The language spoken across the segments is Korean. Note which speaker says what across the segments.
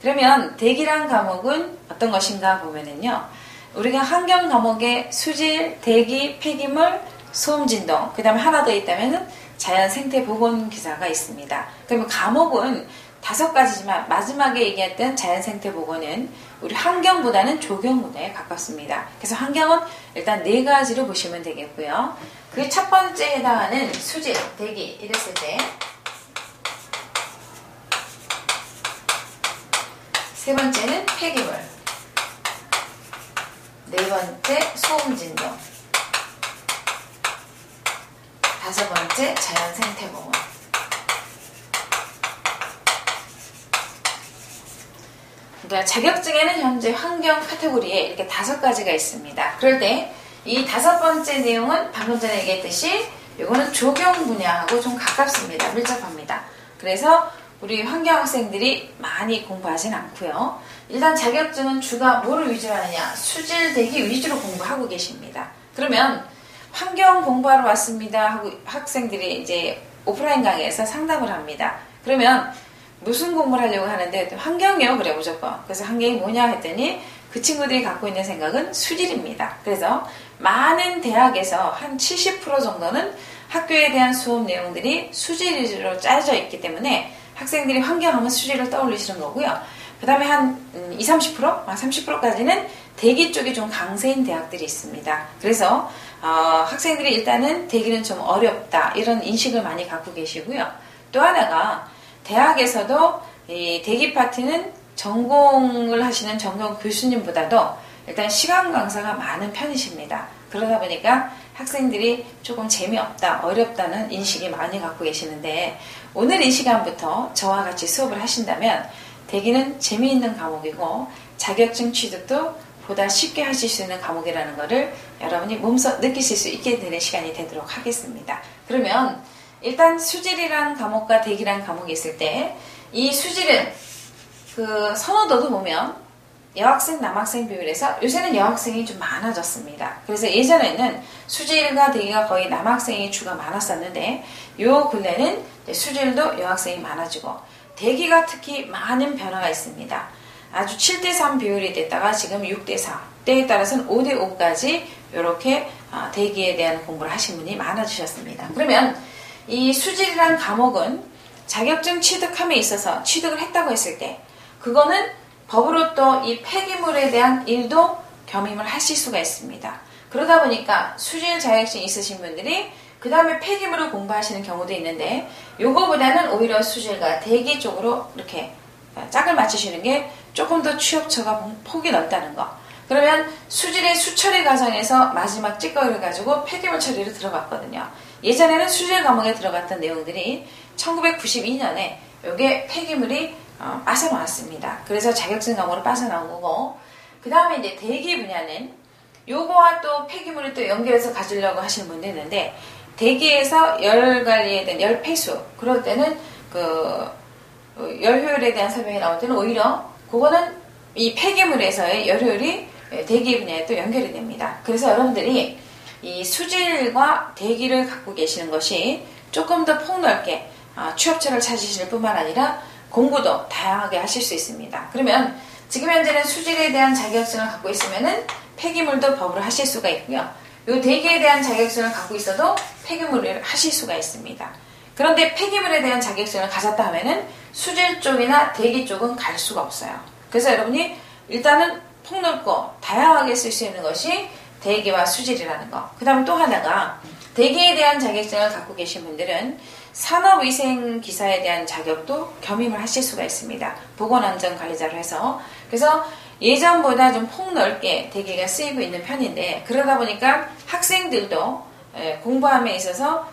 Speaker 1: 그러면 대기란 과목은 어떤 것인가 보면은요. 우리가 환경 과목에 수질, 대기, 폐기물, 소음, 진동, 그 다음에 하나 더 있다면은 자연 생태 보건 기사가 있습니다. 그러면 과목은 5가지지만 마지막에 얘기했던 자연 생태 보건은 우리 환경보다는 조경 분야에 가깝습니다. 그래서 환경은 일단 4가지로 보시면 되겠고요. 그 첫 번째에 해당하는 수질, 대기 이랬을 때 세 번째는 폐기물, 네 번째 소음 진동, 5번째 자연 생태 보건. 그러니까 자격증에는 현재 환경 카테고리에 이렇게 5가지가 있습니다. 그럴 때 이 5번째 내용은 방금 전에 얘기했듯이 이거는 조경 분야하고 좀 가깝습니다. 밀접합니다. 그래서 우리 환경 학생들이 많이 공부하진 않고요. 일단 자격증은 주가 뭐를 위주로 하느냐? 수질, 대기 위주로 공부하고 계십니다. 그러면 환경 공부하러 왔습니다 하고 학생들이 이제 오프라인 강의에서 상담을 합니다. 그러면 무슨 공부를 하려고 하는데 환경이요? 그래 무조건. 그래서 환경이 뭐냐 했더니 그 친구들이 갖고 있는 생각은 수질입니다. 그래서 많은 대학에서 한 70% 정도는 학교에 대한 수업 내용들이 수질 위주로 짜여져 있기 때문에 학생들이 환경하면 수질을 떠올리시는 거고요. 그 다음에 한 20, 30%? 30%까지는 대기 쪽이 좀 강세인 대학들이 있습니다. 그래서 학생들이 일단은 대기는 좀 어렵다 이런 인식을 많이 갖고 계시고요. 또 하나가 대학에서도 이 대기 파트는 전공을 하시는 전공 교수님보다도 일단 시간 강사가 많은 편이십니다. 그러다 보니까 학생들이 조금 재미없다, 어렵다는 인식이 많이 갖고 계시는데 오늘 이 시간부터 저와 같이 수업을 하신다면 대기는 재미있는 과목이고 자격증 취득도 보다 쉽게 하실 수 있는 과목이라는 것을 여러분이 몸소 느끼실 수 있게 되는 시간이 되도록 하겠습니다. 그러면 일단 수질이란 과목과 대기란 과목이 있을 때 이 수질은 그 선호도도 보면 여학생, 남학생 비율에서 요새는 여학생이 좀 많아졌습니다. 그래서 예전에는 수질과 대기가 거의 남학생이 주가 많았었는데 요 근래는 수질도 여학생이 많아지고 대기가 특히 많은 변화가 있습니다. 아주 7대3 비율이 됐다가 지금 6대4, 때에 따라서는 5대5까지 이렇게 대기에 대한 공부를 하신 분이 많아지셨습니다. 그러면 이 수질이라는 과목은 자격증 취득함에 있어서 취득을 했다고 했을 때 그거는 법으로 또 이 폐기물에 대한 일도 겸임을 하실 수가 있습니다. 그러다 보니까 수질 자격증 있으신 분들이 그 다음에 폐기물을 공부하시는 경우도 있는데 요거보다는 오히려 수질과 대기 쪽으로 이렇게 짝을 맞추시는 게 조금 더 취업처가 폭이 넓다는 거. 그러면 수질의 수처리 과정에서 마지막 찌꺼기를 가지고 폐기물 처리로 들어갔거든요. 예전에는 수질 과목에 들어갔던 내용들이 1992년에 요게 폐기물이 빠져나왔습니다. 그래서 자격증 과목으로 빠져나온 거고 그 다음에 이제 대기 분야는 요거와 또 폐기물을 또 연결해서 가지려고 하시는 분도 있는데 대기에서 열 관리에 대한 열 폐수 그럴 때는 그 열 효율에 대한 설명이 나올 때는 오히려 그거는 이 폐기물에서의 열 효율이 대기 분야에 또 연결이 됩니다. 그래서 여러분들이 이 수질과 대기를 갖고 계시는 것이 조금 더 폭넓게 취업처를 찾으실 뿐만 아니라 공부도 다양하게 하실 수 있습니다. 그러면 지금 현재는 수질에 대한 자격증을 갖고 있으면은 폐기물도 법으로 하실 수가 있고요. 요 대기에 대한 자격증을 갖고 있어도 폐기물을 하실 수가 있습니다. 그런데 폐기물에 대한 자격증을 가졌다 하면은 수질 쪽이나 대기 쪽은 갈 수가 없어요. 그래서 여러분이 일단은 폭넓고 다양하게 쓸 수 있는 것이 대기와 수질이라는 거. 그 다음에 또 하나가 대기에 대한 자격증을 갖고 계신 분들은 산업위생기사에 대한 자격도 겸임을 하실 수가 있습니다. 보건안전관리자로 해서. 그래서 예전보다 좀 폭넓게 대기가 쓰이고 있는 편인데 그러다 보니까 학생들도 공부함에 있어서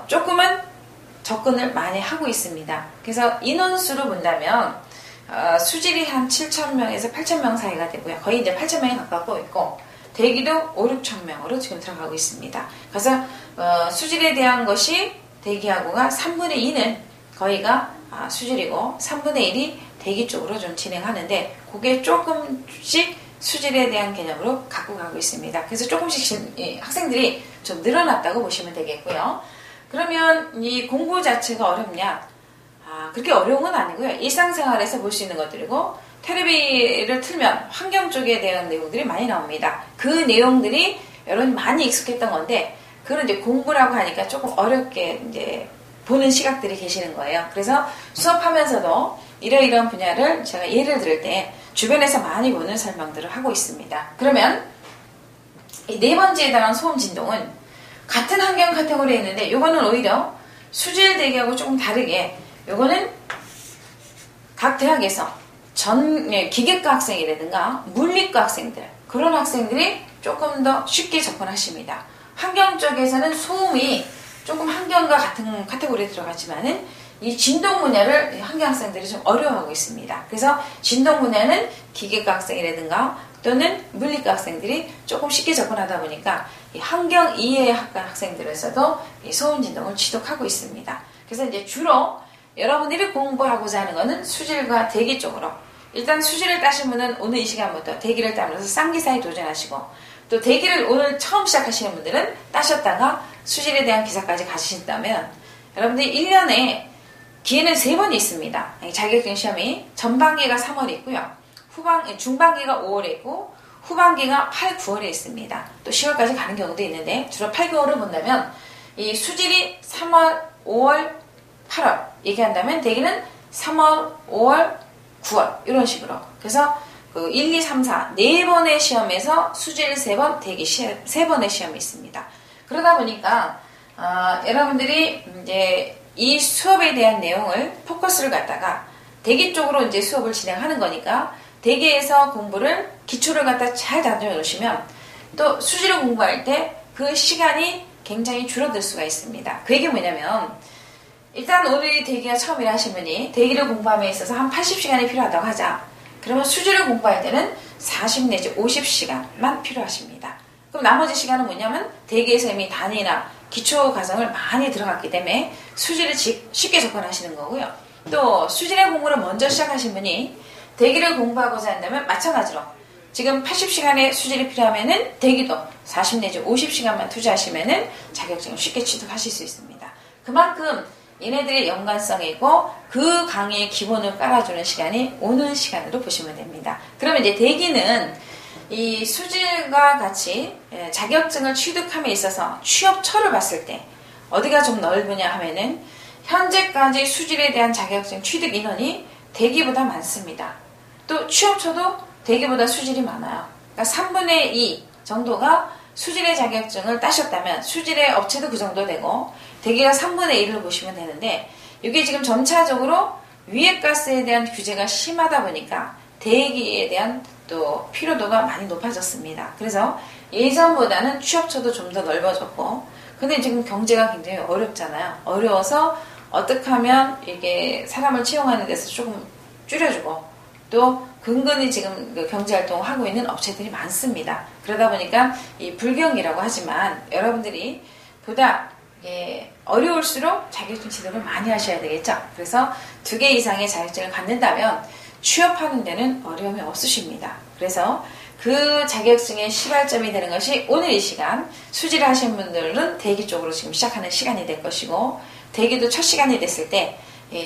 Speaker 1: 조금은 접근을 많이 하고 있습니다. 그래서 인원수로 본다면 수질이 한 7,000명에서 8,000명 사이가 되고요. 거의 이제 8,000명에 가깝고 있고 대기도 5, 6,000명으로 지금 들어가고 있습니다. 그래서 수질에 대한 것이 대기하고가 3분의 2는 거의가 수질이고 3분의 1이 대기 쪽으로 좀 진행하는데 그게 조금씩 수질에 대한 개념으로 갖고 가고 있습니다. 그래서 조금씩 학생들이 좀 늘어났다고 보시면 되겠고요. 그러면 이 공부 자체가 어렵냐? 그렇게 어려운 건 아니고요. 일상생활에서 볼 수 있는 것들이고 테레비를 틀면 환경 쪽에 대한 내용들이 많이 나옵니다. 그 내용들이 여러분이 많이 익숙했던 건데 그걸 이제 공부라고 하니까 조금 어렵게 이제 보는 시각들이 계시는 거예요. 그래서 수업하면서도 이러이러한 분야를 제가 예를 들을 때 주변에서 많이 보는 설명들을 하고 있습니다. 그러면 이 네 번째에 달한 소음 진동은 같은 환경 카테고리에 있는데 이거는 오히려 수질 대기하고 조금 다르게 이거는 각 대학에서 기계과 학생이라든가 물리과 학생들 그런 학생들이 조금 더 쉽게 접근하십니다. 환경 쪽에서는 소음이 조금 환경과 같은 카테고리에 들어가지만은 이 진동 분야를 환경 학생들이 좀 어려워하고 있습니다. 그래서 진동 분야는 기계과 학생이라든가 또는 물리과 학생들이 조금 쉽게 접근하다 보니까 이 환경 이해 학과 학생들에서도 이 소음 진동을 취득하고 있습니다. 그래서 이제 주로 여러분들이 공부하고자 하는 것은 수질과 대기 쪽으로 일단 수질을 따신 분은 오늘 이 시간부터 대기를 따면서 쌍기사에 도전하시고 또 대기를 오늘 처음 시작하시는 분들은 따셨다가 수질에 대한 기사까지 가신다면 여러분들이 1년에 기회는 3번이 있습니다. 자격증 시험이 전반기가 3월에 있고요. 중반기가 5월에 있고 후반기가 8, 9월에 있습니다. 또 10월까지 가는 경우도 있는데 주로 8개월을 본다면 이 수질이 3월, 5월, 8월 얘기한다면 대기는 3월, 5월, 9월 이런 식으로 그래서 그 1, 2, 3, 4 4번의 시험에서 수질 3번, 대기 3번의 시험이 있습니다. 그러다 보니까 여러분들이 이제 이 수업에 대한 내용을 포커스를 갖다가 대기 쪽으로 이제 수업을 진행하는 거니까 대기에서 공부를 기초를 갖다 잘 다져 놓으시면 또 수질을 공부할 때 그 시간이 굉장히 줄어들 수가 있습니다. 그 얘기 뭐냐면 일단 오늘이 대기가 처음이라 하신 분이 대기를 공부함에 있어서 한 80시간이 필요하다고 하자. 그러면 수질을 공부할 때는 40 내지 50시간만 필요하십니다. 그럼 나머지 시간은 뭐냐면 대기에서 이미 단위나 기초 과정을 많이 들어갔기 때문에 수질을 쉽게 접근하시는 거고요. 또 수질의 공부를 먼저 시작하신 분이 대기를 공부하고자 한다면 마찬가지로 지금 80시간의 수질이 필요하면은 대기도 40 내지 50시간만 투자하시면은 자격증을 쉽게 취득하실 수 있습니다. 그만큼 얘네들의 연관성이 있고 그 강의의 기본을 깔아주는 시간이 오는 시간으로 보시면 됩니다. 그러면 이제 대기는 이 수질과 같이 자격증을 취득함에 있어서 취업처를 봤을 때 어디가 좀 넓으냐 하면은 현재까지 수질에 대한 자격증 취득 인원이 대기보다 많습니다. 또 취업처도 대기보다 수질이 많아요. 그러니까 3분의 2 정도가 수질의 자격증을 따셨다면 수질의 업체도 그 정도 되고 대기가 3분의 1을 보시면 되는데 이게 지금 점차적으로 위해가스에 대한 규제가 심하다 보니까 대기에 대한 또 필요도가 많이 높아졌습니다. 그래서 예전보다는 취업처도 좀 더 넓어졌고 근데 지금 경제가 굉장히 어렵잖아요. 어려워서 어떻게 하면 이게 사람을 채용하는 데서 조금 줄여주고 또 근근히 지금 그 경제활동을 하고 있는 업체들이 많습니다. 그러다 보니까 이 불경이라고 하지만 여러분들이 보다 어려울수록 자격증 취득을 많이 하셔야 되겠죠. 그래서 2개 이상의 자격증을 갖는다면 취업하는 데는 어려움이 없으십니다. 그래서 그 자격증의 시발점이 되는 것이 오늘 이 시간 수질을 하신 분들은 대기 쪽으로 지금 시작하는 시간이 될 것이고 대기도 첫 시간이 됐을 때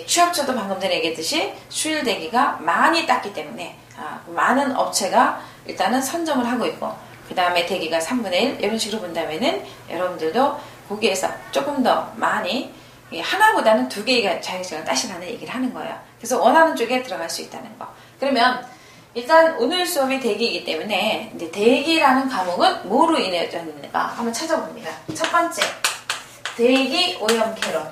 Speaker 1: 취업처도 방금 전에 얘기했듯이 수일 대기가 많이 땄기 때문에 많은 업체가 일단은 선점을 하고 있고 그 다음에 대기가 3분의 1 이런 식으로 본다면은 여러분들도 거기에서 조금 더 많이 하나보다는 2개의 자격증을 따시라는 얘기를 하는 거예요. 그래서 원하는 쪽에 들어갈 수 있다는 거. 그러면 일단 오늘 수업이 대기이기 때문에 이제 대기라는 과목은 뭐로 인해졌는가 한번 찾아봅니다. 첫 번째 대기 오염 개론.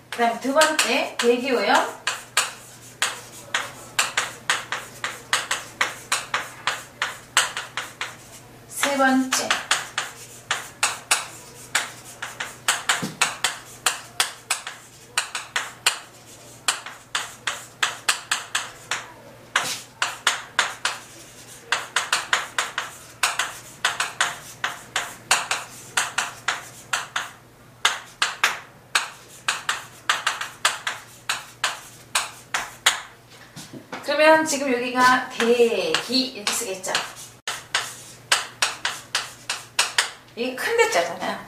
Speaker 1: 그 다음 2번째 대기 오염. 세 번째 그러면 지금 여기가 대기 이렇게 쓰겠죠. 이게 큰 대자잖아요.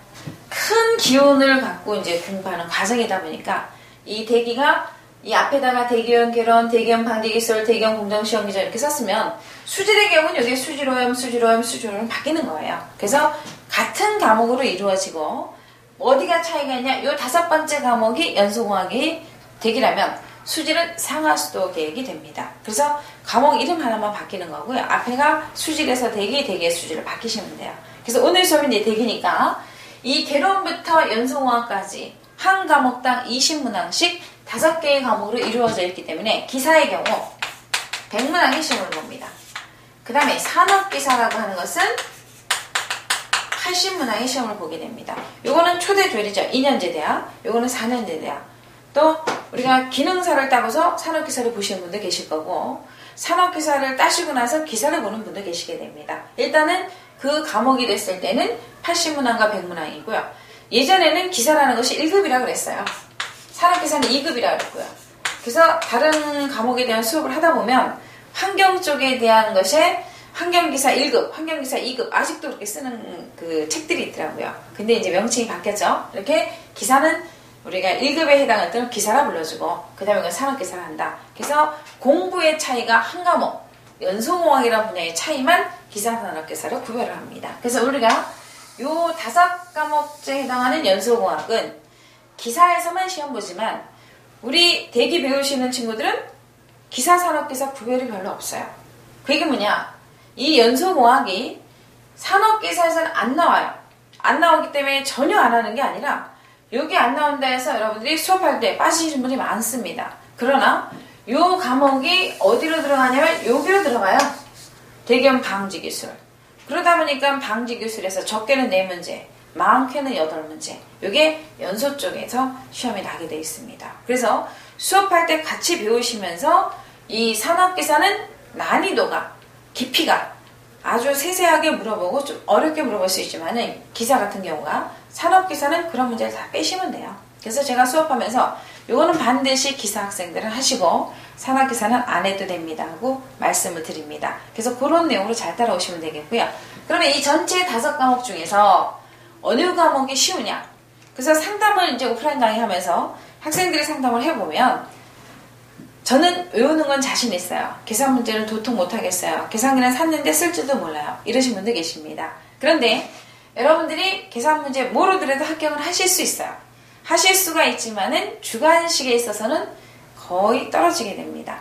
Speaker 1: 큰 기운을 갖고 이제 공부하는 과정이다 보니까 이 대기가 이 앞에다가 대기형 개론, 대기형 방지기술, 대기형 공정시험 기준 이렇게 썼으면 수질의 경우는 여기 수질오염, 수질오염, 수질오염 바뀌는 거예요. 그래서 같은 과목으로 이루어지고 어디가 차이가 있냐? 요 5번째 과목이 연소공학이 대기라면 수질은 상하수도 계획이 됩니다. 그래서 과목 이름 하나만 바뀌는 거고요. 앞에가 수질에서 대기, 대기의 수질을 바뀌시면 돼요. 그래서 오늘 수업이 이제 대기니까 이 개론부터 연소공학까지 한 과목당 20문항씩 5개의 과목으로 이루어져 있기 때문에 기사의 경우 100문항의 시험을 봅니다. 그 다음에 산업기사라고 하는 것은 80문항의 시험을 보게 됩니다. 요거는 초대조리죠. 2년제 대학, 요거는 4년제 대학. 또 우리가 기능사를 따고서 산업기사를 보시는 분도 계실 거고 산업기사를 따시고 나서 기사를 보는 분도 계시게 됩니다. 일단은 그 과목이 됐을 때는 80문항과 100문항이고요. 예전에는 기사라는 것이 1급이라고 그랬어요. 산업기사는 2급이라고 그랬고요. 그래서 다른 과목에 대한 수업을 하다 보면 환경 쪽에 대한 것에 환경기사 1급, 환경기사 2급 아직도 그렇게 쓰는 그 책들이 있더라고요. 근데 이제 명칭이 바뀌었죠. 이렇게 기사는 우리가 1급에 해당할 때는 기사라 불러주고 그 다음에 산업기사를 한다. 그래서 공부의 차이가 한 과목, 연소공학이라는 분야의 차이만 기사, 산업기사로 구별을 합니다. 그래서 우리가 요 5과목째 해당하는 연소공학은 기사에서만 시험 보지만 우리 대기 배우시는 친구들은 기사, 산업기사 구별이 별로 없어요. 그게 뭐냐? 이 연소공학이 산업기사에서는 안 나와요. 안 나오기 때문에 전혀 안 하는 게 아니라 여기 안 나온다 해서 여러분들이 수업할 때 빠지시는 분이 많습니다. 그러나 요 과목이 어디로 들어가냐면 여기로 들어가요. 대기업 방지기술. 그러다 보니까 방지기술에서 적게는 4문제, 많게는 8문제. 이게 연소 쪽에서 시험이 나게 되어 있습니다. 그래서 수업할 때 같이 배우시면서 이 산업기사는 난이도가, 깊이가 아주 세세하게 물어보고 좀 어렵게 물어볼 수 있지만은 기사 같은 경우가 산업기사는 그런 문제를 다 빼시면 돼요. 그래서 제가 수업하면서 요거는 반드시 기사 학생들은 하시고 산업기사는 안 해도 됩니다 하고 말씀을 드립니다. 그래서 그런 내용으로 잘 따라오시면 되겠고요. 그러면 이 전체 5과목 중에서 어느 과목이 쉬우냐? 그래서 상담을 이제 오프라인 강의하면서 학생들이 상담을 해보면 저는 외우는 건 자신 있어요. 계산 문제는 도통 못하겠어요. 계산기는 샀는데 쓸지도 몰라요. 이러신 분들 계십니다. 그런데 여러분들이 계산 문제 모르더라도 합격을 하실 수 있어요. 하실 수가 있지만은 주관식에 있어서는 거의 떨어지게 됩니다.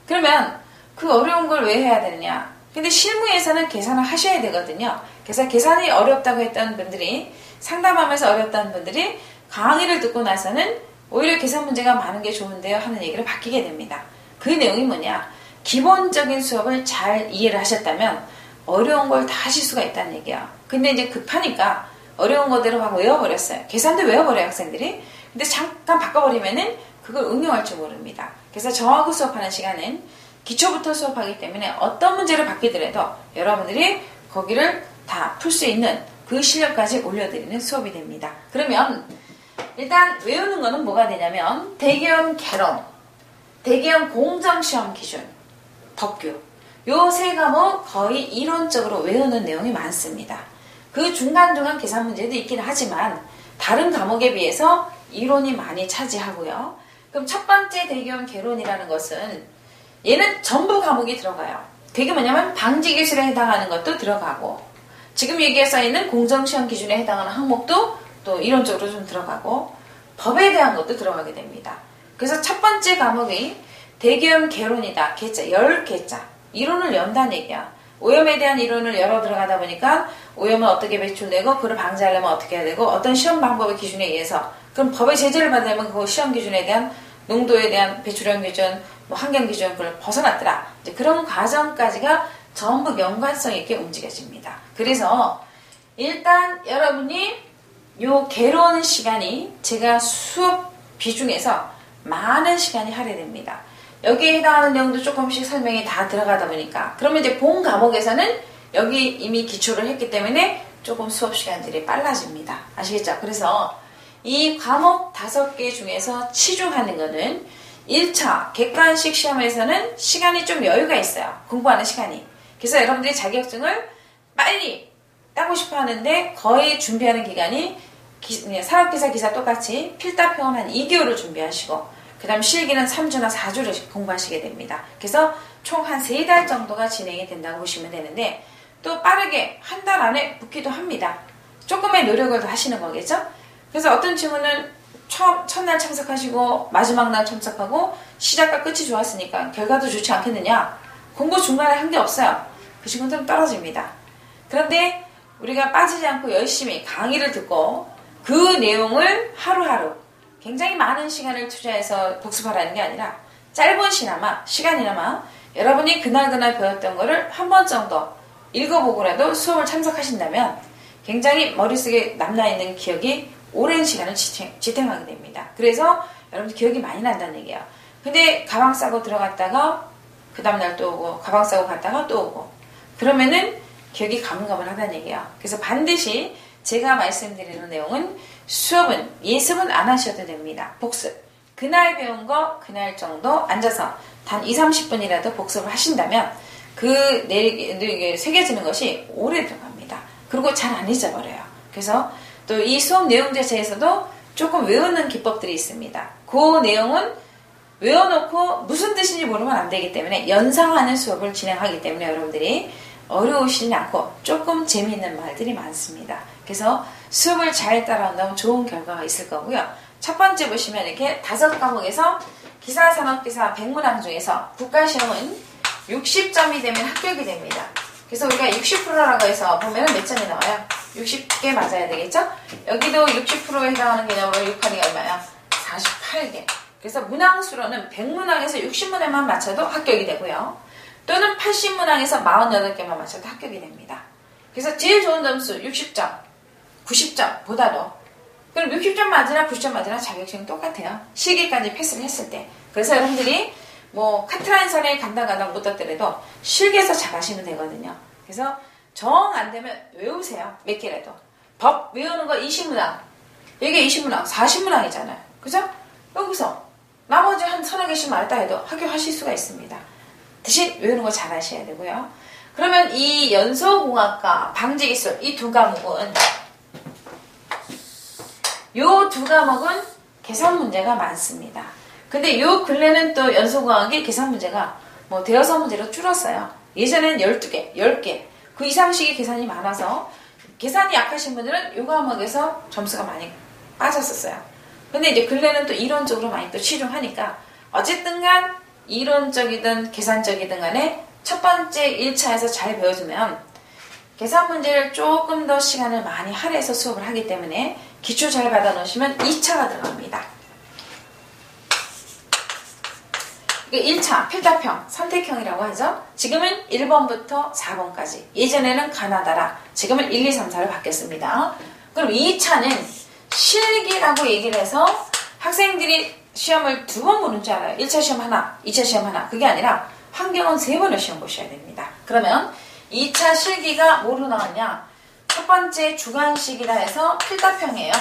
Speaker 1: 그러면 그 어려운 걸 왜 해야 되느냐? 근데 실무에서는 계산을 하셔야 되거든요. 그래서 계산이 어렵다고 했던 분들이 상담하면서 어렵다는 분들이 강의를 듣고 나서는 오히려 계산 문제가 많은 게 좋은데요 하는 얘기를 바뀌게 됩니다. 그 내용이 뭐냐? 기본적인 수업을 잘 이해를 하셨다면 어려운 걸 다 하실 수가 있다는 얘기야. 근데 이제 급하니까 어려운 거대로 막 외워버렸어요. 계산도 외워버려요 학생들이. 근데 잠깐 바꿔버리면은 그걸 응용할 줄 모릅니다. 그래서 저하고 수업하는 시간은 기초부터 수업하기 때문에 어떤 문제를 바뀌더라도 여러분들이 거기를 다 풀 수 있는 그 실력까지 올려드리는 수업이 됩니다. 그러면 일단 외우는 거는 뭐가 되냐면 대기업 개론, 대기업 공정시험 기준, 법규 요 3과목 거의 이론적으로 외우는 내용이 많습니다. 그 중간중간 계산 문제도 있긴 하지만 다른 과목에 비해서 이론이 많이 차지하고요. 그럼 첫 번째 대기업 개론이라는 것은 얘는 전부 과목이 들어가요. 그게 뭐냐면 방지기술에 해당하는 것도 들어가고 지금 여기에 써있는 공정시험 기준에 해당하는 항목도 또 이론적으로 좀 들어가고 법에 대한 것도 들어가게 됩니다. 그래서 첫 번째 과목이 대기업 개론이다. 개짜, 10개짜. 이론을 연다는 얘기야. 오염에 대한 이론을 열어 들어가다 보니까 오염은 어떻게 배출되고 그걸 방지하려면 어떻게 해야 되고 어떤 시험 방법의 기준에 의해서 그럼 법의 제재를 받으면 그 시험 기준에 대한 농도에 대한 배출량 기준, 뭐 환경 기준 그걸 벗어났더라. 이제 그런 과정까지가 전부 연관성 있게 움직여집니다. 그래서 일단 여러분이 요 개론 시간이 제가 수업 비중에서 많은 시간이 할애됩니다. 여기에 해당하는 내용도 조금씩 설명이 다 들어가다 보니까 그러면 이제 본 과목에서는 여기 이미 기초를 했기 때문에 조금 수업 시간들이 빨라집니다. 아시겠죠? 그래서 이 과목 5개 중에서 치중하는 거는 1차 객관식 시험에서는 시간이 좀 여유가 있어요. 공부하는 시간이. 그래서 여러분들이 자격증을 빨리 따고 싶어 하는데 거의 준비하는 기간이 산업기사 기사 똑같이 필답형은 한 2개월을 준비하시고 그 다음 실기는 3주나 4주를 공부하시게 됩니다. 그래서 총 한 3달 정도가 진행이 된다고 보시면 되는데 또 빠르게 한 달 안에 붙기도 합니다. 조금의 노력을 더 하시는 거겠죠? 그래서 어떤 친구는 첫날 참석하시고 마지막 날 참석하고 시작과 끝이 좋았으니까 결과도 좋지 않겠느냐? 공부 중간에 한 게 없어요. 그 친구들은 떨어집니다. 그런데 우리가 빠지지 않고 열심히 강의를 듣고 그 내용을 하루하루 굉장히 많은 시간을 투자해서 복습하라는 게 아니라 짧은 시간이나마 여러분이 그날 배웠던 거를 한 번 정도 읽어보고라도 수업을 참석하신다면 굉장히 머릿속에 남아있는 기억이 오랜 시간을 지탱하게 됩니다. 그래서 여러분들 기억이 많이 난다는 얘기예요. 근데 가방 싸고 들어갔다가 그 다음날 또 오고 가방 싸고 갔다가 또 오고 그러면은 기억이 가물가물하다는 얘기예요. 그래서 반드시 제가 말씀드리는 내용은 예습은 안 하셔도 됩니다. 복습. 그날 배운 거 그날 정도 앉아서 단 20-30분이라도 복습을 하신다면 새겨지는 것이 오래 들어갑니다. 그리고 잘 안 잊어버려요. 그래서 또 이 수업 내용 자체에서도 조금 외우는 기법들이 있습니다. 그 내용은 외워놓고 무슨 뜻인지 모르면 안 되기 때문에 연상하는 수업을 진행하기 때문에 여러분들이 어려우시지 않고 조금 재미있는 말들이 많습니다. 그래서 수업을 잘 따라온다면 좋은 결과가 있을 거고요. 첫 번째 보시면 이렇게 5과목에서 기사산업기사 100문항 중에서 국가시험은 60점이 되면 합격이 됩니다. 그래서 우리가 60%라고 해서 보면 몇 점이 나와요? 60개 맞아야 되겠죠? 여기도 60%에 해당하는 개념으로 6하기가 얼마야? 48개. 그래서 문항수로는 100문항에서 60문항만 맞춰도 합격이 되고요. 또는 80문항에서 48개만 맞춰도 합격이 됩니다. 그래서 제일 좋은 점수 60점, 90점보다도 그럼 60점 맞으나 90점 맞으나 자격증이 똑같아요. 실기까지 패스를 했을 때. 그래서 여러분들이 카트라인선에 간다 못 떴더라도 실기에서 잘하시면 되거든요. 그래서 정 안 되면 외우세요. 몇 개라도. 법 외우는 거 20문항. 이게 20문항, 40문항이잖아요. 그죠? 여기서 나머지 한 30개씩 말했다 해도 합격하실 수가 있습니다. 대신 외우는 거 잘 하셔야 되고요. 그러면 이 연소공학과 방지기술 이 두 과목은 계산 문제가 많습니다. 근데 요 근래는 또 연소공학이 계산 문제가 대여섯 문제로 줄었어요. 예전에는 12개, 10개 그 이상씩의 계산이 많아서 계산이 약하신 분들은 요 과목에서 점수가 많이 빠졌었어요. 근데 이제 근래는 또 이론적으로 많이 또 치중하니까 어쨌든 간 이론적이든 계산적이든 간에 첫 번째 1차에서 잘 배워주면 계산 문제를 조금 더 시간을 많이 할애해서 수업을 하기 때문에 기초 잘 받아 놓으시면 2차가 들어갑니다. 이게 1차 필답형, 선택형이라고 하죠. 지금은 1번부터 4번까지. 예전에는 가나다라. 지금은 1, 2, 3, 4로 바뀌었습니다. 그럼 2차는 실기라고 얘기를 해서 학생들이 시험을 2번 보는 줄 알아요. 1차 시험 하나, 2차 시험 하나. 그게 아니라 환경은 3번을 시험 보셔야 됩니다. 그러면 2차 실기가 뭐로 나왔냐? 첫 번째 주관식이라 해서 필답형이에요.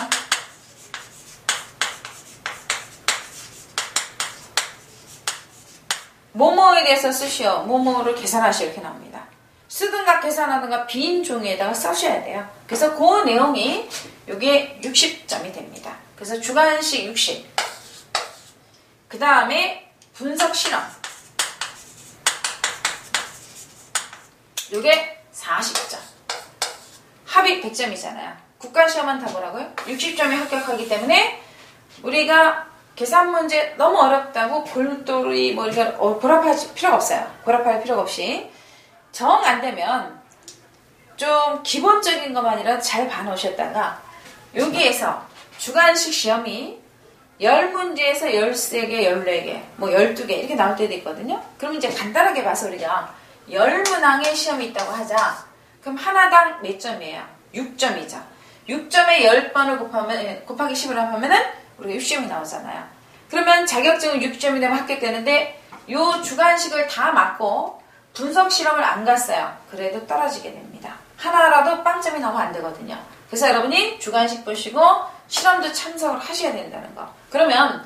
Speaker 1: 뭐뭐에 대해서 쓰시오. 뭐뭐를 계산하시오. 이렇게 나옵니다. 쓰든가 계산하든가 빈 종이에다가 써셔야 돼요. 그래서 그 내용이 이게 60점이 됩니다. 그래서 주관식 60. 그 다음에 분석 실험. 이게 40점. 합이 100점이잖아요. 국가시험은 다 뭐라고요? 60점이 합격하기 때문에 우리가 계산 문제 너무 어렵다고 골똘히 고랍할 필요가 없어요. 고랍할 필요가 없이 정 안 되면 좀 기본적인 것만이라도 잘 봐놓으셨다가 여기에서 주관식 시험이 10문제에서 13개, 14개, 12개 이렇게 나올 때도 있거든요. 그럼 이제 간단하게 봐서 우리가 10문항의 시험이 있다고 하자. 그럼 하나당 몇 점이에요? 6점이죠. 6점에 10번을 곱하기 10을 하면은 우리가 60점이 나오잖아요. 그러면 자격증은 6점이 되면 합격되는데 요 주관식을 다 맞고 분석 실험을 안 갔어요. 그래도 떨어지게 됩니다. 하나라도 빵점이 나오면 안 되거든요. 그래서 여러분이 주관식 보시고 실험도 참석을 하셔야 된다는 거. 그러면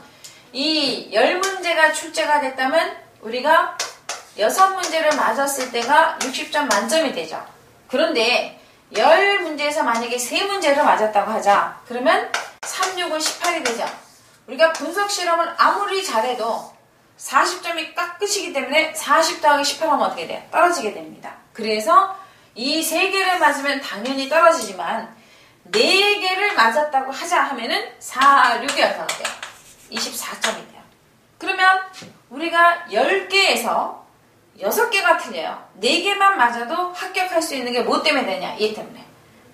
Speaker 1: 이 10문제가 출제가 됐다면 우리가 6문제를 맞았을 때가 60점 만점이 되죠. 그런데 10문제에서 만약에 3문제를 맞았다고 하자. 그러면 3, 6은 18이 되죠. 우리가 분석 실험을 아무리 잘해도 40점이 끝이기 때문에 40 더하기 18 하면 어떻게 돼요? 떨어지게 됩니다. 그래서 이 3개를 맞으면 당연히 떨어지지만 4개를 맞았다고 하자 하면은 4, 6이 얼마나 돼요? 24점이 돼요. 그러면 우리가 10개에서 6개가 틀려요. 4개만 맞아도 합격할 수 있는 게 뭐 때문에 되냐? 얘 때문에.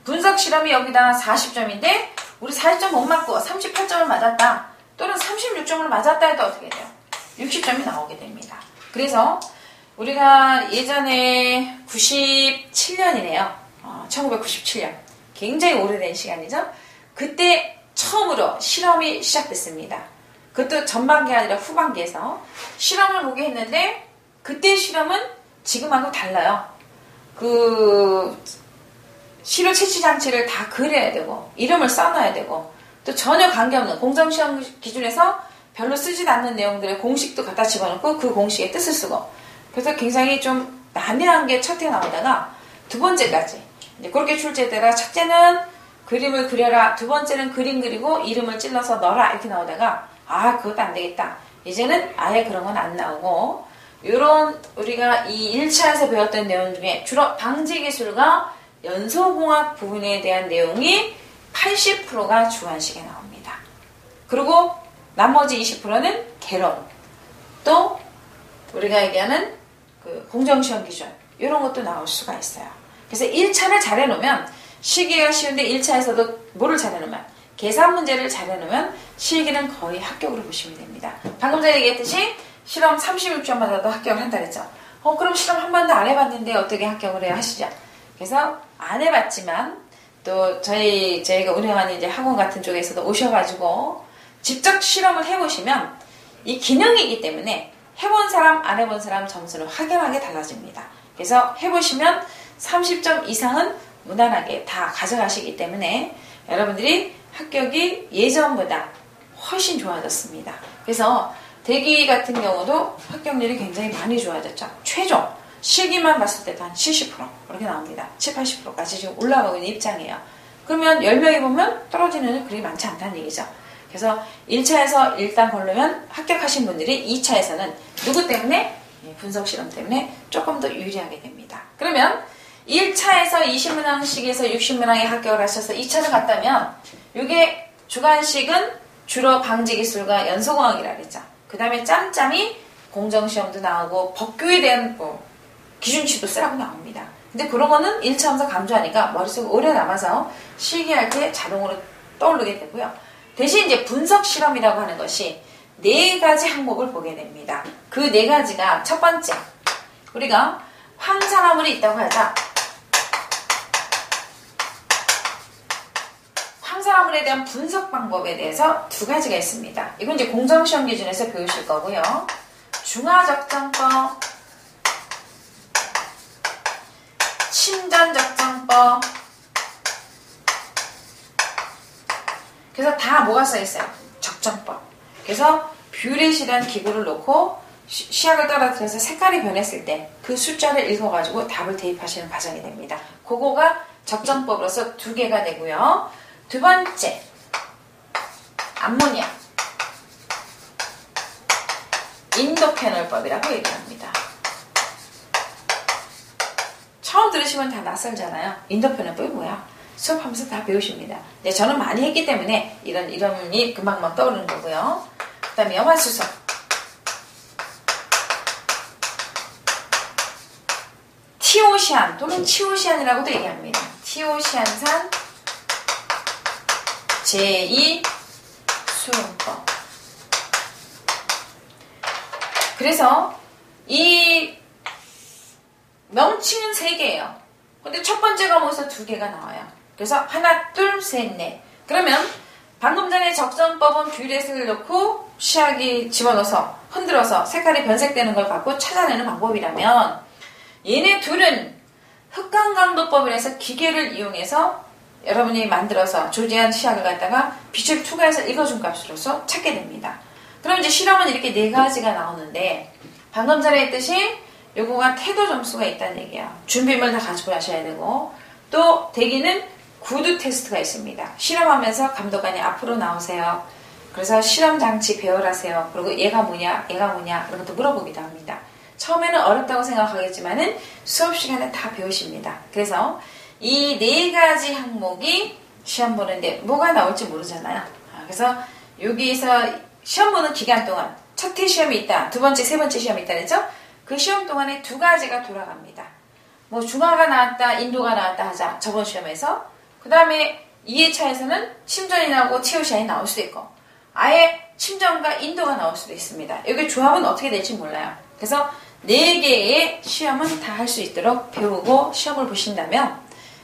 Speaker 1: 분석 실험이 여기다 40점인데 우리 40점 못 맞고 38점을 맞았다. 또는 36점을 맞았다 해도 어떻게 돼요? 60점이 나오게 됩니다. 그래서 우리가 예전에 97년이네요. 1997년. 굉장히 오래된 시간이죠. 그때 처음으로 실험이 시작됐습니다. 그것도 전반기가 아니라 후반기에서 실험을 보게 했는데 그때 실험은 지금하고 달라요. 그 시료 채취 장치를 다 그려야 되고 이름을 써놔야 되고 또 전혀 관계없는 공정시험 기준에서 별로 쓰지도 않는 내용들의 공식도 갖다 집어넣고 그 공식의 뜻을 쓰고 그래서 굉장히 좀 난해한 게 첫째 나오다가 두 번째까지 이제 그렇게 출제되다가 첫째는 그림을 그려라, 두 번째는 그림 그리고 이름을 찔러서 넣어라 이렇게 나오다가 아 그것도 안 되겠다. 이제는 아예 그런 건 안 나오고 이런 우리가 이 1차에서 배웠던 내용 중에 주로 방지기술과 연소공학 부분에 대한 내용이 80%가 주관식에 나옵니다. 그리고 나머지 20%는 개론, 또 우리가 얘기하는 그 공정시험 기준 이런 것도 나올 수가 있어요. 그래서 1차를 잘 해놓으면 실기가 쉬운데 1차에서도 뭐를 잘 해놓으면 계산 문제를 잘 해놓으면 실기는 거의 합격으로 보시면 됩니다. 방금 전에 얘기했듯이 실험 36점 맞아도 합격을 한다 그랬죠. 그럼 실험 한 번도 안 해봤는데 어떻게 합격을 해야 하시죠? 그래서 안 해봤지만 또 저희가 운영하는 이제 학원 같은 쪽에서도 오셔가지고 직접 실험을 해보시면 이 기능이기 때문에 해본 사람 안 해본 사람 점수는 확연하게 달라집니다. 그래서 해보시면 30점 이상은 무난하게 다 가져가시기 때문에 여러분들이 합격이 예전보다 훨씬 좋아졌습니다. 그래서 대기 같은 경우도 합격률이 굉장히 많이 좋아졌죠. 최종 실기만 봤을 때도 한 70% 그렇게 나옵니다. 70, 80%까지 지금 올라가고 있는 입장이에요. 그러면 10명이 보면 떨어지는 애들이 그리 많지 않다는 얘기죠. 그래서 1차에서 일단 걸르면 합격하신 분들이 2차에서는 누구 때문에? 분석 실험 때문에 조금 더 유리하게 됩니다. 그러면 1차에서 20문항씩에서 60문항에 합격을 하셔서 2차를 갔다면 이게 주관식은 주로 방지기술과 연소공학이라 그랬죠. 그 다음에 짬짬이 공정시험도 나오고 법규에 대한 기준치도 쓰라고 나옵니다. 근데 그런 거는 1차 하면서 감소하니까 머릿속에 오래 남아서 실기할 때 자동으로 떠오르게 되고요. 대신 이제 분석 실험이라고 하는 것이 4가지 항목을 보게 됩니다. 그 4가지가 첫 번째, 우리가 황산화물이 있다고 하자. 황산화물에 대한 분석 방법에 대해서 2가지가 있습니다. 이건 이제 공정시험 기준에서 배우실 거고요. 중화적정법, 침전적정법. 그래서 다 뭐가 써있어요? 적정법. 그래서 뷰렛이라는 기구를 놓고 시약을 떨어뜨려서 색깔이 변했을 때 그 숫자를 읽어가지고 답을 대입하시는 과정이 됩니다. 그거가 적정법으로서 2개가 되고요. 두 번째, 암모니아. 인도페놀법이라고 얘기합니다. 처음 들으시면 다 낯설잖아요. 인도페놀법이 뭐야? 수업하면서 다 배우십니다. 네, 저는 많이 했기 때문에 이런 이름이 금방만 떠오르는 거고요. 그 다음에 염화수소. 티오시안 또는 치오시안이라고도 얘기합니다. 티오시안산 제2수용법. 그래서 이 명칭은 3개예요. 근데 첫 번째가 뭐서 2개가 나와요. 그래서 하나, 둘, 셋, 넷. 그러면 방금 전에 적정법은 뷰렛을 넣고 시약이 집어넣어서 흔들어서 색깔이 변색되는 걸 갖고 찾아내는 방법이라면 얘네 둘은 흑강강도법이라서 기계를 이용해서 여러분이 만들어서 조제한 시약을 갖다가 빛을 투과해서 읽어준 값으로서 찾게 됩니다. 그럼 이제 실험은 이렇게 4가지가 나오는데 방금 전에 했듯이 요거가 태도 점수가 있다는 얘기예요. 준비물 다 가지고 하셔야 되고 또 대기는 구두 테스트가 있습니다. 실험하면서 감독관이 앞으로 나오세요. 그래서 실험 장치 배열하세요. 그리고 얘가 뭐냐 이런 것도 물어보기도 합니다. 처음에는 어렵다고 생각하겠지만은 수업 시간에 다 배우십니다. 그래서 이 4가지 항목이 시험 보는데 뭐가 나올지 모르잖아요. 그래서 여기에서 시험 보는 기간 동안 첫 회 시험이 있다, 두 번째, 세 번째 시험이 있다 그랬죠? 그 시험 동안에 2가지가 돌아갑니다. 뭐 중화가 나왔다, 인도가 나왔다 하자. 저번 시험에서. 그 다음에 2회차에서는 침전이 나오고 TOCI 나올 수도 있고 아예 침전과 인도가 나올 수도 있습니다. 여기 조합은 어떻게 될지 몰라요. 그래서 4개의 시험은 다 할 수 있도록 배우고 시험을 보신다면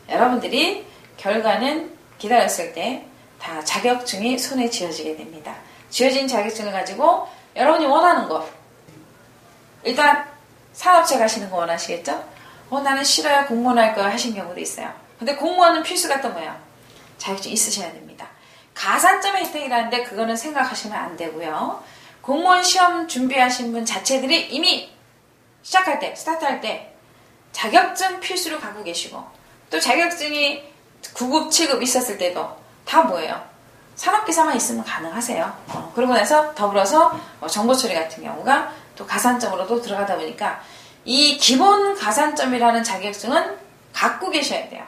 Speaker 1: 여러분들이 결과는 기다렸을 때 다 자격증이 손에 쥐어지게 됩니다. 쥐어진 자격증을 가지고 여러분이 원하는 거, 일단 산업체 가시는 거 원하시겠죠? 나는 싫어요, 공무원 할 거야 하신 경우도 있어요. 근데 공무원은 필수가 또 뭐예요? 자격증 있으셔야 됩니다. 가산점 혜택이라는데 그거는 생각하시면 안 되고요. 공무원 시험 준비하신 분 자체들이 이미 시작할 때, 스타트할 때 자격증 필수로 갖고 계시고 또 자격증이 9급, 7급 있었을 때도 다 뭐예요? 산업기사만 있으면 가능하세요. 그러고 나서 더불어서 정보처리 같은 경우가 또 가산점으로도 들어가다 보니까 이 기본 가산점이라는 자격증은 갖고 계셔야 돼요.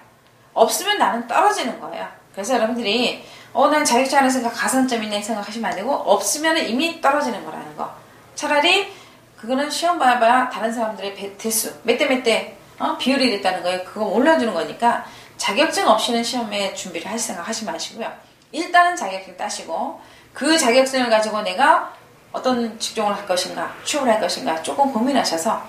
Speaker 1: 없으면 나는 떨어지는 거예요. 그래서 여러분들이 난 자격증 하나 생각 가산점 있네 생각하시면 안 되고 없으면 이미 떨어지는 거라는 거. 차라리 그거는 시험 봐야 다른 사람들의 대수 몇 대 비율이 됐다는 거예요. 그거 올려주는 거니까 자격증 없이는 시험에 준비를 할 생각 하지 마시고요. 일단은 자격증 따시고 그 자격증을 가지고 내가 어떤 직종을 할 것인가 취업을 할 것인가 조금 고민하셔서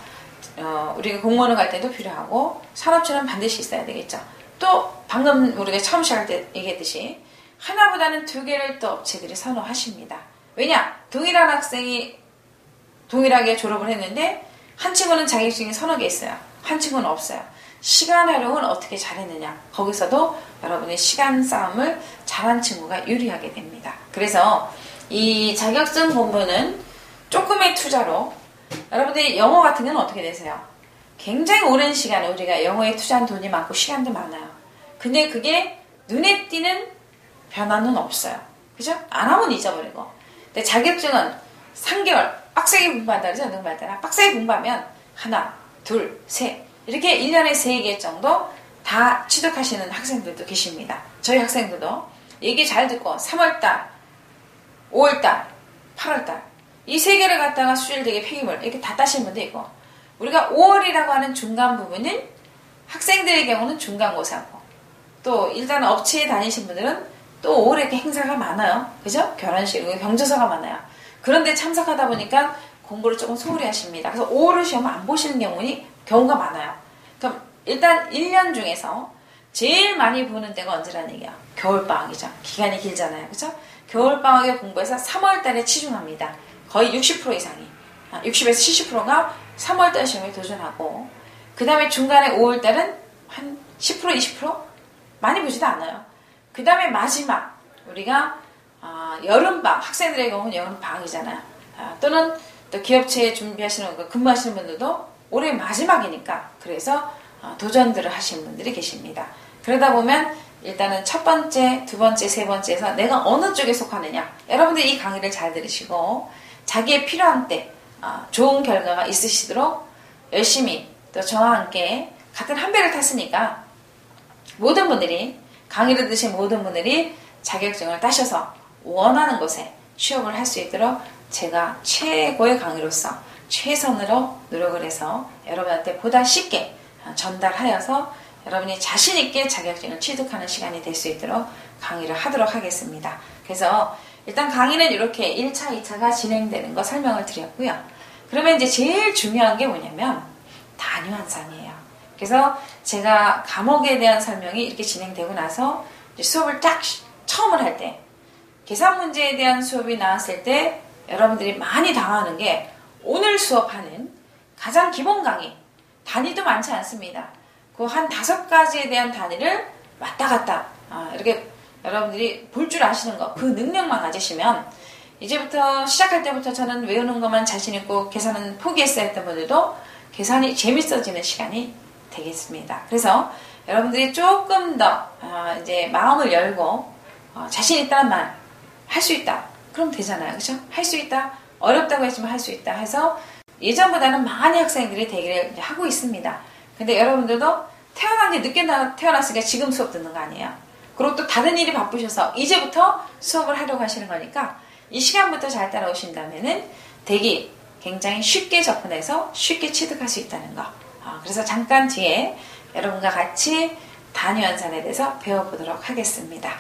Speaker 1: 우리가 공무원을 갈 때도 필요하고 산업체는 반드시 있어야 되겠죠. 또 방금 우리가 처음 시작할 때 얘기했듯이 하나보다는 2개를 또 업체들이 선호하십니다. 왜냐? 동일한 학생이 동일하게 졸업을 했는데 한 친구는 자격증이 서너 개 있어요. 한 친구는 없어요. 시간 활용을 어떻게 잘했느냐. 거기서도 여러분의 시간 싸움을 잘한 친구가 유리하게 됩니다. 그래서 이 자격증 공부는 조금의 투자로 여러분들이 영어 같은 경우는 어떻게 되세요? 굉장히 오랜 시간에 우리가 영어에 투자한 돈이 많고 시간도 많아요. 근데 그게 눈에 띄는 변화는 없어요. 그죠? 안 하면 잊어버리고. 근데 자격증은 3개월 빡세게 공부한다 그러죠? 능발달아. 빡세게 공부하면 하나, 둘, 셋 이렇게 1년에 3개 정도 다 취득하시는 학생들도 계십니다. 저희 학생들도 얘기 잘 듣고 3월달, 5월달, 8월달 이 3개를 갖다가 수일되게 폐기물 이렇게 다 따시는 분도 있고 우리가 5월이라고 하는 중간 부분은 학생들의 경우는 중간고사고 또 일단 업체에 다니신 분들은 또 5월에 이렇게 행사가 많아요. 그죠? 결혼식, 경조사가 많아요. 그런데 참석하다 보니까 공부를 조금 소홀히 하십니다. 그래서 5월을 시험을 안 보시는 경우가 많아요. 그럼 일단 1년 중에서 제일 많이 보는 때가 언제라는 얘기야? 겨울방학이죠. 기간이 길잖아요. 그죠? 겨울방학에 공부해서 3월달에 치중합니다. 거의 60% 이상이. 60에서 70%가 3월달 시험에 도전하고 그 다음에 중간에 5월달은 한 10%, 20%? 많이 보지도 않아요. 그 다음에 마지막 우리가 여름방학, 학생들의 경우는 여름방학이잖아요. 또는 또 기업체에 준비하시는 거 근무하시는 분들도 올해 마지막이니까 그래서 도전들을 하시는 분들이 계십니다. 그러다 보면 일단은 첫 번째, 두 번째, 세 번째에서 내가 어느 쪽에 속하느냐 여러분들이 이 강의를 잘 들으시고 자기의 필요한 때 좋은 결과가 있으시도록 열심히 또 저와 함께 같은 한 배를 탔으니까 모든 분들이 강의를 들으신 모든 분들이 자격증을 따셔서 원하는 곳에 취업을 할 수 있도록 제가 최고의 강의로서 최선으로 노력을 해서 여러분한테 보다 쉽게 전달하여서 여러분이 자신있게 자격증을 취득하는 시간이 될 수 있도록 강의를 하도록 하겠습니다. 그래서 일단 강의는 이렇게 1차, 2차가 진행되는 거 설명을 드렸고요. 그러면 이제 제일 중요한 게 뭐냐면 단위 환산이에요. 그래서 제가 과목에 대한 설명이 이렇게 진행되고 나서 이제 수업을 딱 처음을 할 때 계산 문제에 대한 수업이 나왔을 때 여러분들이 많이 당하는 게 오늘 수업하는 가장 기본 강의 단위도 많지 않습니다. 그 한 5가지에 대한 단위를 왔다 갔다 이렇게 여러분들이 볼 줄 아시는 거 그 능력만 가지시면 이제부터 시작할 때부터 저는 외우는 것만 자신 있고 계산은 포기했어야 했던 분들도 계산이 재밌어지는 시간이 되겠습니다. 그래서 여러분들이 조금 더 이제 마음을 열고 자신 있다는 말, 할 수 있다. 그럼 되잖아요. 그렇죠? 할 수 있다. 어렵다고 했지만 할 수 있다 해서 예전보다는 많은 학생들이 대기를 이제 하고 있습니다. 근데 여러분들도 태어난 게 늦게 태어났으니까 지금 수업 듣는 거 아니에요. 그리고 또 다른 일이 바쁘셔서 이제부터 수업을 하려고 하시는 거니까 이 시간부터 잘 따라오신다면은 대기 굉장히 쉽게 접근해서 쉽게 취득할 수 있다는 거. 그래서 잠깐 뒤에 여러분과 같이 단위원산에 대해서 배워보도록 하겠습니다.